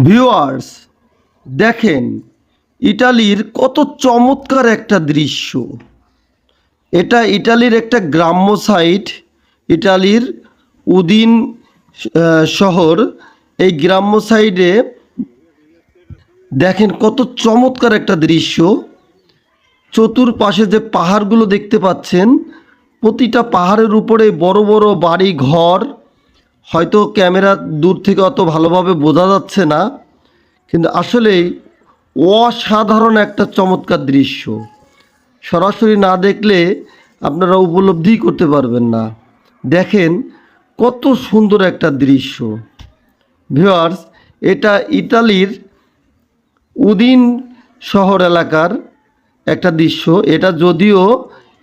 Viewers, দেখেন ইটালির কত চমৎকার একটা দৃশ্য। এটা ইটালির একটা গ্রাম্য সাইট, ইটালির উদিন শহর। এই গ্রাম্য সাইডে দেখেন কত চমৎকার একটা দৃশ্য। চতুর্পাশে যে পাহাড়গুলো দেখতে পাচ্ছেন, প্রতিটা পাহাড়ের উপরে বড় বড় বাড়ি ঘর। হয়তো ক্যামেরা দূর থেকে অত ভালোভাবে বোঝা যাচ্ছে না, কিন্তু আসলেই অসাধারণ একটা চমৎকার দৃশ্য। সরাসরি না দেখলে আপনারা উপলব্ধি করতে পারবেন না। দেখেন কত সুন্দর একটা দৃশ্য। ভিউয়ার্স, এটা ইতালির উদিন শহর এলাকার একটা দৃশ্য। এটা যদিও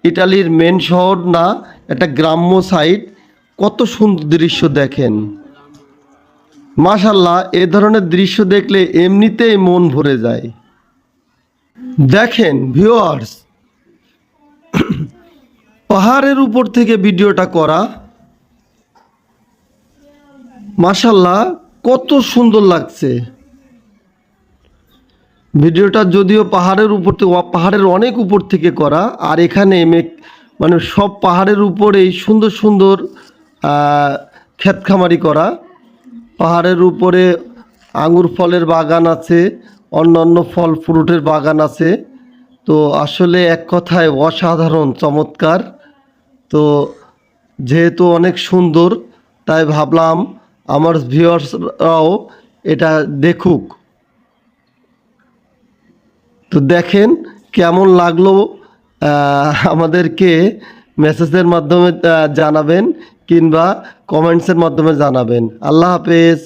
ইটালির মেন শহর না, একটা গ্রাম্য সাইট। কত সুন্দর দৃশ্য দেখেন, মাশাআল্লাহ। এ ধরনের দৃশ্য দেখলে এমনিতেই মন ভরে যায়। দেখেন ভিউয়ার্স, পাহাড়ের উপর থেকে ভিডিওটা করা, মাশাআল্লাহ কত সুন্দর লাগছে। ভিডিওটা যদিও পাহাড়ের উপর থেকে, পাহাড়ের অনেক উপর থেকে করা, আর এখানে মানে সব পাহাড়ের উপরেই সুন্দর সুন্দর ক্ষেতখামারি করা। পাহাড়ের উপরে আঙ্গুর ফলের বাগান আছে, অন্যান্য ফল ফ্রুটের বাগান আছে। তো আসলে এক কথায় অসাধারণ চমৎকার। তো যেহেতু অনেক সুন্দর, তাই ভাবলাম আমার ভিউয়ার্সরাও এটা দেখুক। তো দেখেন কেমন লাগলো, আমাদেরকে মেসেজের মাধ্যমে জানাবেন, কিংবা কমেন্টসের মাধ্যমে জানাবেন। আল্লাহ হাফেজ।